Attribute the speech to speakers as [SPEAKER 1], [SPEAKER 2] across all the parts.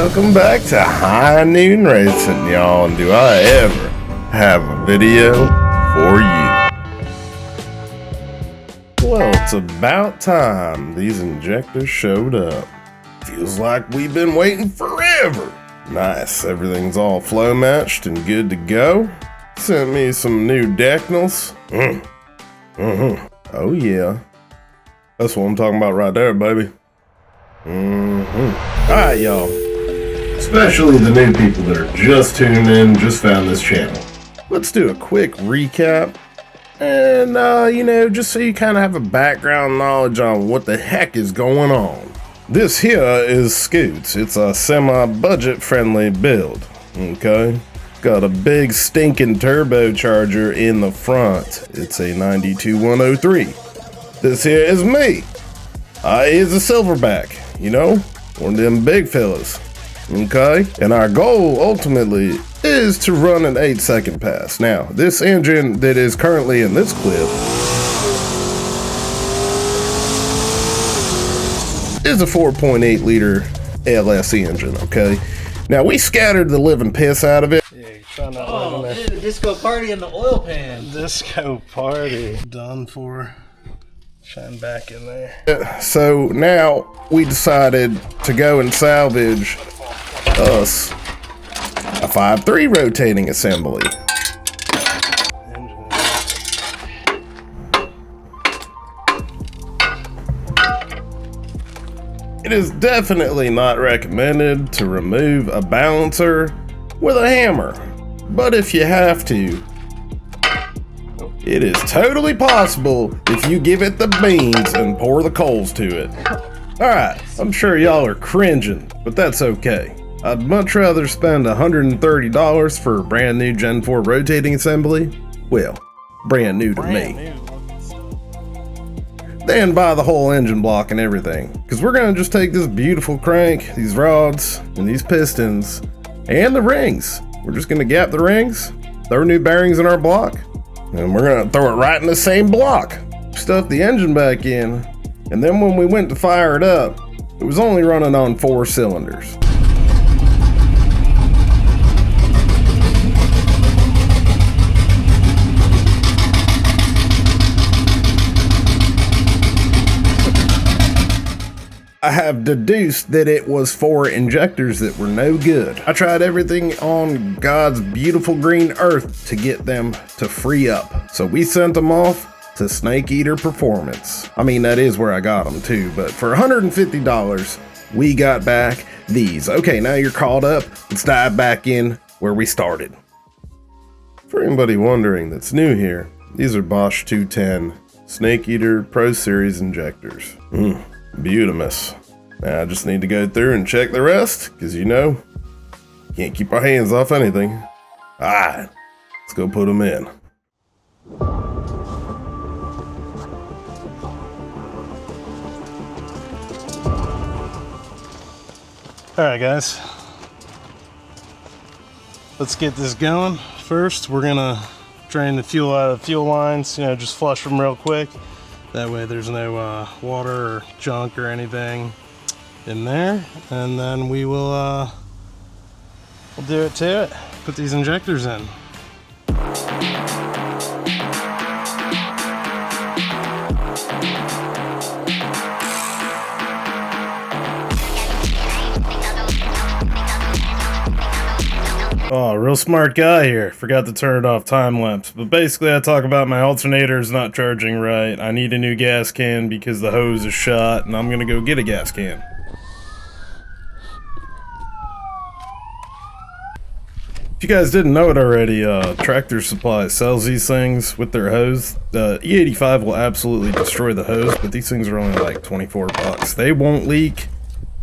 [SPEAKER 1] Welcome back to High Noon Racing, y'all. And do I ever have a video for you? Well, it's about time these injectors showed up. Feels like we've been waiting forever. Nice, everything's all flow matched and good to go. Sent me some new decnals. Oh yeah. That's what I'm talking about right there, baby. Alright, y'all. Especially the new people that are just tuning in, just found this channel. Let's do a quick recap. And, just so you kind of have a background knowledge on what the heck is going on. This here is Scoots. It's a semi-budget friendly build, okay? Got a big stinking turbocharger in the front. It's a 92103. This here is me. I is a silverback, one of them big fellas, okay? And our goal ultimately is to run an 8-second pass. Now, this engine that is currently in this clip is a 4.8 liter LS engine, okay? Now, we scattered the living piss out of it.
[SPEAKER 2] Yeah, you're trying to
[SPEAKER 3] dude, disco party in the oil pan.
[SPEAKER 2] disco party. Done for. Shine back in there.
[SPEAKER 1] So now we decided to go and salvage us a 5.3 rotating assembly. It is definitely not recommended to remove a balancer with a hammer, but if you have to, it is totally possible if you give it the beans and pour the coals to it. Alright, I'm sure y'all are cringing, but that's okay. I'd much rather spend $130 for a brand new Gen 4 rotating assembly, well, brand new to me, than buy the whole engine block and everything. Because we're going to just take this beautiful crank, these rods, and these pistons, and the rings. We're just going to gap the rings, throw new bearings in our block, and we're gonna throw it right in the same block. Stuff the engine back in, and then when we went to fire it up, it was only running on 4 cylinders. I have deduced that it was 4 injectors that were no good. I tried everything on God's beautiful green earth to get them to free up. So we sent them off to Snake Eater Performance. I mean, that is where I got them too, but for $150, we got back these. Okay, now you're caught up. Let's dive back in where we started. For anybody wondering that's new here, these are Bosch 210 Snake Eater Pro Series injectors. Beautimous. Now I just need to go through and check the rest, because can't keep our hands off anything. Alright, let's go put them in.
[SPEAKER 2] Alright guys, let's get this going. First we're gonna drain the fuel out of the fuel lines, just flush them real quick. That way there's no water or junk or anything in there. And then we'll do it to it. Put these injectors in. Oh, real smart guy here. Forgot to turn it off time lapse. But basically I talk about my alternator is not charging right. I need a new gas can because the hose is shot, and I'm gonna go get a gas can. If you guys didn't know it already, Tractor Supply sells these things with their hose. The E85 will absolutely destroy the hose, but these things are only like 24 bucks. They won't leak.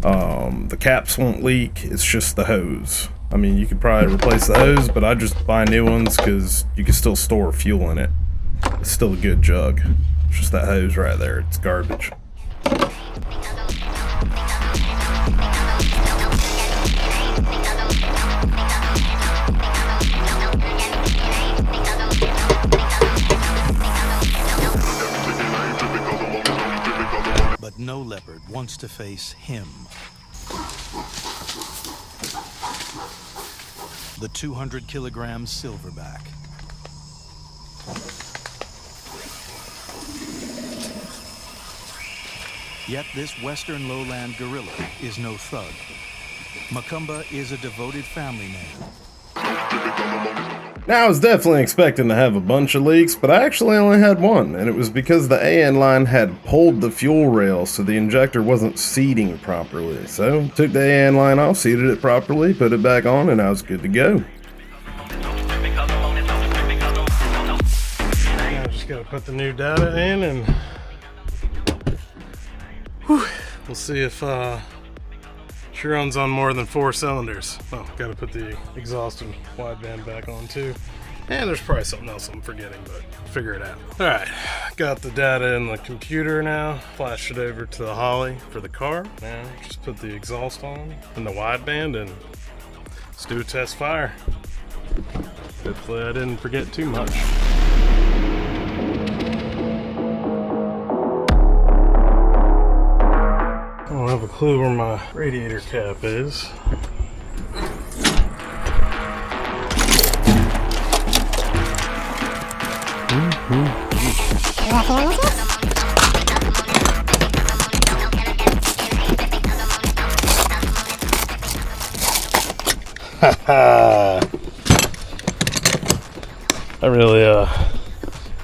[SPEAKER 2] The caps won't leak. It's just the hose. I mean, you could probably replace the hose, but I just buy new ones because you can still store fuel in it. It's still a good jug. It's just that hose right there. It's garbage.
[SPEAKER 4] But no leopard wants to face him. the 200-kilogram silverback. Yet this western lowland gorilla is no thug. Macumba is a devoted family man.
[SPEAKER 2] Now, I was definitely expecting to have a bunch of leaks, but I actually only had one, and it was because the AN line had pulled the fuel rail, so the injector wasn't seating properly. So, took the AN line off, seated it properly, put it back on, and I was good to go. Now, just gotta put the new data in, and we'll see if she runs on more than 4 cylinders. Oh, gotta put the exhaust and wideband back on too. And there's probably something else I'm forgetting, but figure it out. Alright, got the data in the computer now. Flash it over to the Holly for the car. Now, just put the exhaust on and the wideband and let's do a test fire. Hopefully I didn't forget too much. I don't have a clue where my radiator cap is.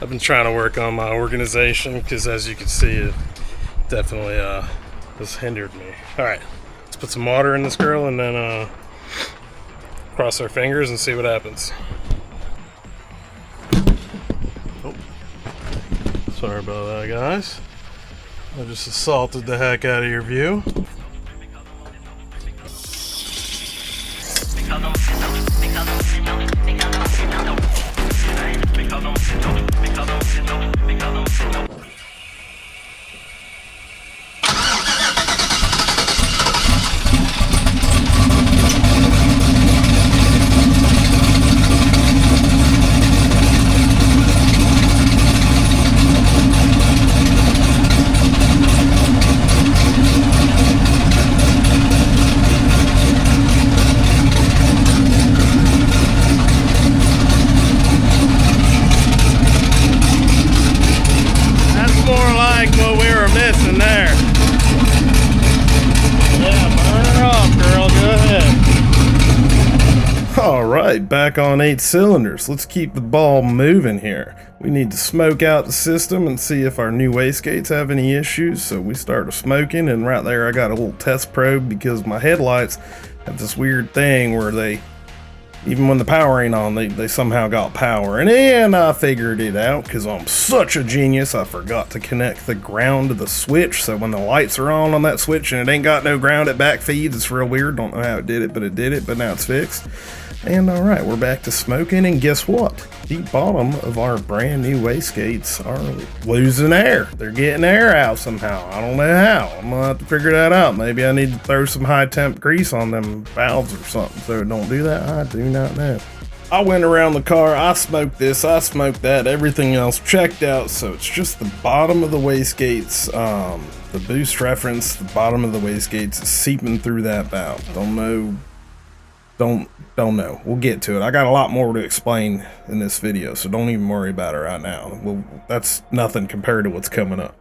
[SPEAKER 2] I've been trying to work on my organization because, as you can see, it definitely has hindered me. Alright, let's put some water in this girl and then cross our fingers and see what happens. Oh, sorry about that, guys. I just assaulted the heck out of your view. Alright, back on 8 cylinders. Let's keep the ball moving here. We need to smoke out the system and see if our new wastegates have any issues. So we started smoking, and right there I got a little test probe because my headlights have this weird thing where they, even when the power ain't on, they somehow got power. And I figured it out because I'm such a genius. I forgot to connect the ground to the switch, so when the lights are on that switch and it ain't got no ground, it back feeds. It's real weird. Don't know how it did it, but now it's fixed. And alright, we're back to smoking, and guess what? The bottom of our brand new wastegates are losing air. They're getting air out somehow. I don't know how. I'm gonna have to figure that out. Maybe I need to throw some high temp grease on them valves or something so it don't do that. I do not know. I went around the car, I smoked this, I smoked that, everything else checked out, so it's just the bottom of the wastegates, the boost reference, the bottom of the wastegates is seeping through that valve. Don't know. We'll get to it. I got a lot more to explain in this video, so don't even worry about it right now. That's nothing compared to what's coming up.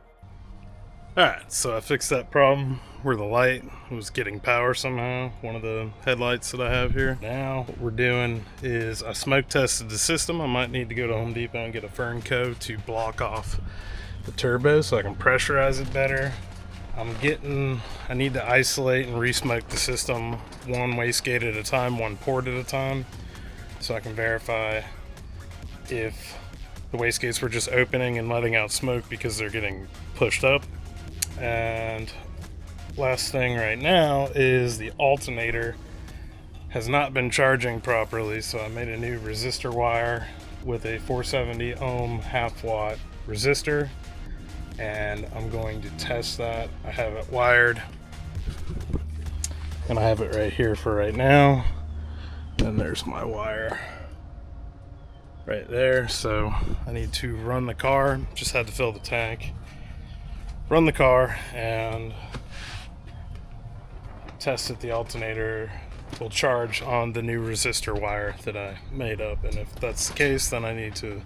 [SPEAKER 2] Alright, so I fixed that problem where the light was getting power somehow, one of the headlights that I have here. Now what we're doing is I smoke tested the system. I might need to go to Home Depot and get a Fernco to block off the turbo so I can pressurize it better. I need to isolate and re-smoke the system one wastegate at a time, one port at a time, so I can verify if the wastegates were just opening and letting out smoke because they're getting pushed up. And last thing right now is the alternator has not been charging properly, so I made a new resistor wire with a 470 ohm half watt resistor, and I'm going to test that. I have it wired and I have it right here for right now, and there's my wire right there. So I need to run the car, just had to fill the tank, run the car and test it, the alternator will charge on the new resistor wire that I made up. And if that's the case, then I need to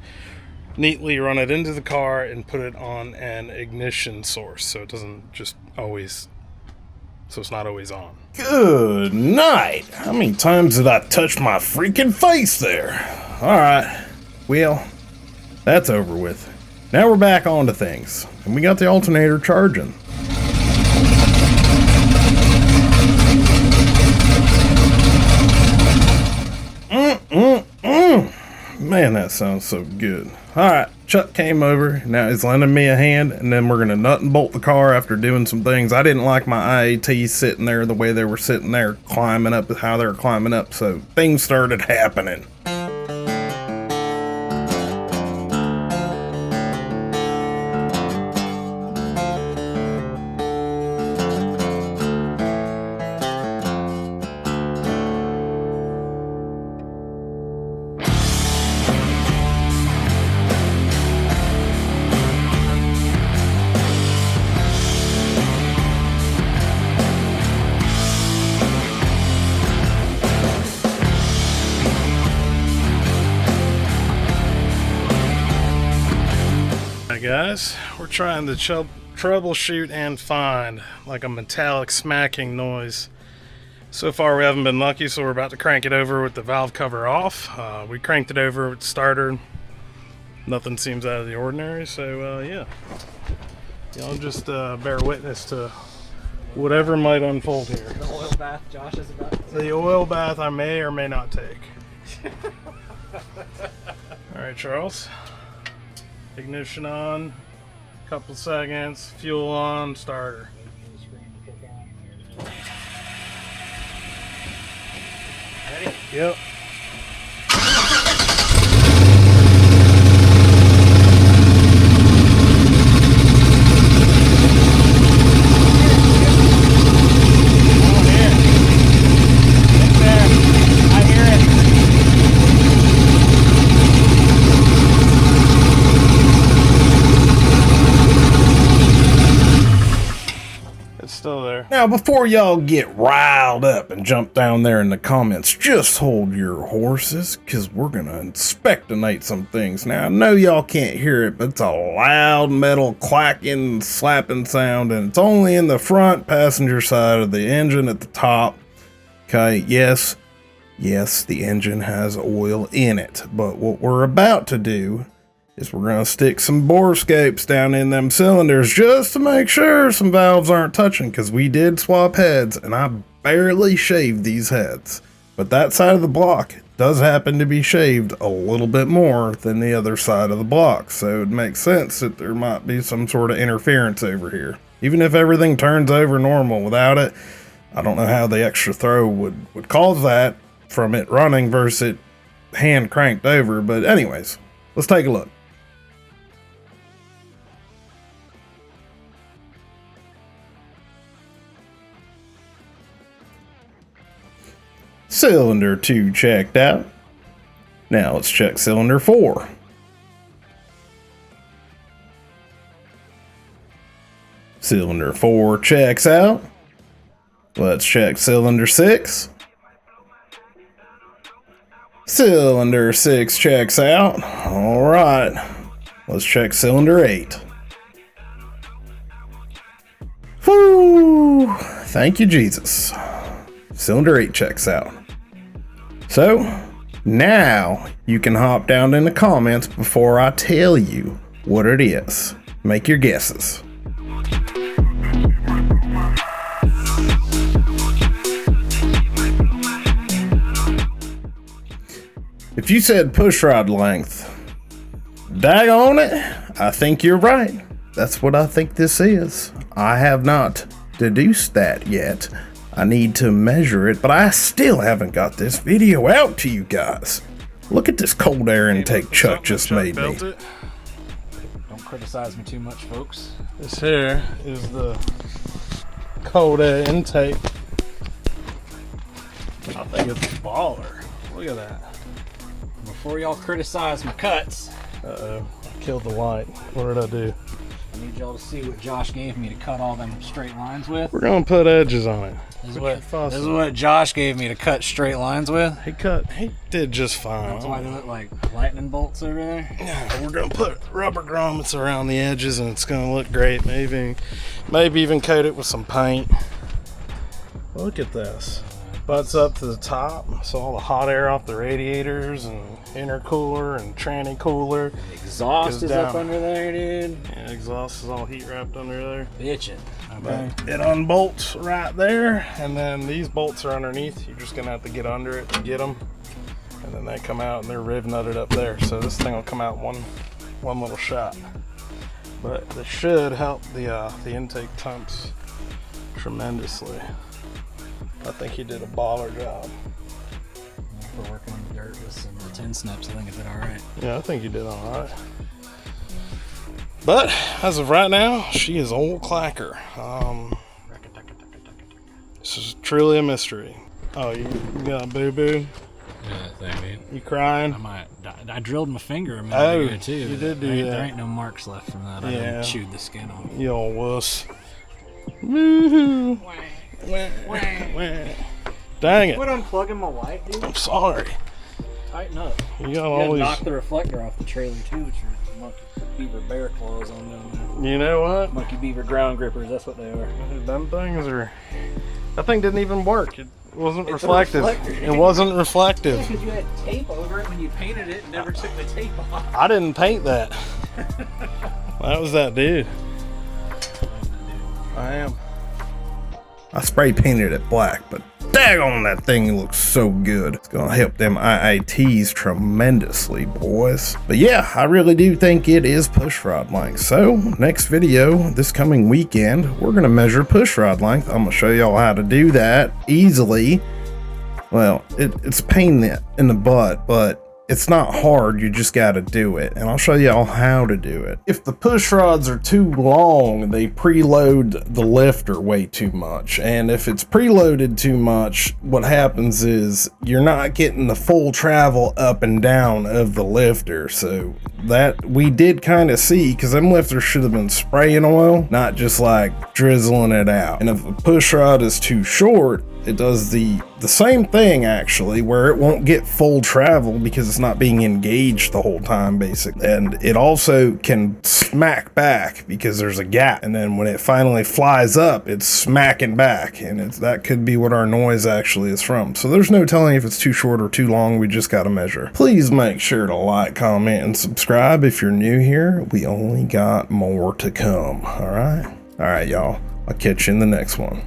[SPEAKER 2] neatly run it into the car and put it on an ignition source so it doesn't just always, so it's not always on.
[SPEAKER 1] Good night. How many times did I touch my freaking face there? Alright, well, that's over with. Now we're back onto things, and we got the alternator charging. Man, that sounds so good. Alright, Chuck came over, now he's lending me a hand, and then we're gonna nut and bolt the car after doing some things. I didn't like my IATs sitting there the way they were sitting there, climbing up, how they were climbing up, so things started happening.
[SPEAKER 2] Guys, we're trying to troubleshoot and find like a metallic smacking noise. So far we haven't been lucky, so we're about to crank it over with the valve cover off. We cranked it over with the starter. Nothing seems out of the ordinary, so yeah. Y'all just bear witness to whatever might unfold here.
[SPEAKER 3] The oil bath Josh is about to take.
[SPEAKER 2] The oil bath I may or may not take. Alright, Charles. Ignition on, couple seconds, fuel on, starter.
[SPEAKER 3] Ready?
[SPEAKER 2] Yep. Still there.
[SPEAKER 1] Now, before y'all get riled up and jump down there in the comments, just hold your horses, because we're going to inspectionate some things. Now, I know y'all can't hear it, but it's a loud metal clacking, slapping sound, and it's only in the front passenger side of the engine at the top. Okay, yes, the engine has oil in it, but what we're about to do is we're going to stick some borescopes down in them cylinders just to make sure some valves aren't touching, because we did swap heads and I barely shaved these heads. But that side of the block does happen to be shaved a little bit more than the other side of the block, so it makes sense that there might be some sort of interference over here. Even if everything turns over normal without it, I don't know how the extra throw would cause that from it running versus it hand cranked over, but anyways, let's take a look. Cylinder 2 checked out. Now let's check cylinder 4. Cylinder 4 checks out. Let's check cylinder 6. Cylinder 6 checks out. Alright. Let's check cylinder 8. Whew! Thank you, Jesus. Cylinder 8 checks out. So, now you can hop down in the comments before I tell you what it is. Make your guesses. If you said pushrod length, daggone it, I think you're right. That's what I think this is. I have not deduced that yet. I need to measure it, but I still haven't got this video out to you guys. Look at this cold air intake Chuck just made me.
[SPEAKER 3] Don't criticize me too much, folks.
[SPEAKER 2] This here is the cold air intake. I think it's a baller. Look at that.
[SPEAKER 3] Before y'all criticize my cuts,
[SPEAKER 2] Uh-oh, I killed the light. What did I do?
[SPEAKER 3] I need y'all to see what Josh gave me to cut all them straight lines with.
[SPEAKER 2] We're gonna put edges on it.
[SPEAKER 3] This is what Josh gave me to cut straight lines with.
[SPEAKER 2] He did just fine.
[SPEAKER 3] That's why they look like lightning bolts over there.
[SPEAKER 2] Yeah, we're gonna put rubber grommets around the edges and it's gonna look great. Maybe even coat it with some paint. Look at this. Butts up to the top, so all the hot air off the radiators and intercooler and tranny cooler.
[SPEAKER 3] Exhaust is up under there, dude.
[SPEAKER 2] Yeah, exhaust is all heat wrapped under there.
[SPEAKER 3] Bitchin'. Okay.
[SPEAKER 2] But it unbolts right there, and then these bolts are underneath. You're just gonna have to get under it to get them, and then they come out and they're riv nutted up there. So this thing will come out one little shot. But this should help the intake temps tremendously. I think he did a baller job.
[SPEAKER 3] For working in the dirt with some 10 snips, I think it did alright.
[SPEAKER 2] Yeah, I think he did alright. But as of right now, she is old clacker. This is truly a mystery. Oh, you got a boo-boo?
[SPEAKER 3] Yeah, thank you.
[SPEAKER 2] You crying?
[SPEAKER 3] I drilled my finger a minute ago too.
[SPEAKER 2] You did do that.
[SPEAKER 3] There ain't no marks left from that. I didn't chewed the skin off.
[SPEAKER 2] You old wuss. Woohoo! Dang it.
[SPEAKER 3] Quit unplugging my light, dude.
[SPEAKER 2] I'm sorry.
[SPEAKER 3] Tighten up.
[SPEAKER 2] You got all these.
[SPEAKER 3] Knock the reflector off the trailer too with your monkey beaver bear claws on them.
[SPEAKER 2] You know what?
[SPEAKER 3] Monkey beaver ground grippers, that's what they are.
[SPEAKER 2] Them things are. That thing didn't even work. It wasn't reflective. It wasn't reflective.
[SPEAKER 3] Because you had tape over it when you painted it and never took the tape off.
[SPEAKER 2] I didn't paint that. That was that dude. I am.
[SPEAKER 1] I spray painted it black, but daggone, that thing looks so good. It's gonna help them IITs tremendously, boys. But yeah, I really do think it is push rod length. So next video, this coming weekend, we're gonna measure push rod length. I'm gonna show y'all how to do that easily. Well, it's a pain in the butt, but it's not hard, you just gotta do it, and I'll show y'all how to do it. If the push rods are too long, they preload the lifter way too much, and if it's preloaded too much, what happens is you're not getting the full travel up and down of the lifter. So that we did kind of see, because them lifters should have been spraying oil, not just like drizzling it out. And if a push rod is too short, it does the same thing actually, where it won't get full travel because it's not being engaged the whole time basically. And it also can smack back because there's a gap, and then when it finally flies up, it's smacking back, and that could be what our noise actually is from. So there's no telling if it's too short or too long, we just gotta measure. Please make sure to like, comment, and subscribe if you're new here. We only got more to come, alright? Alright y'all, I'll catch you in the next one.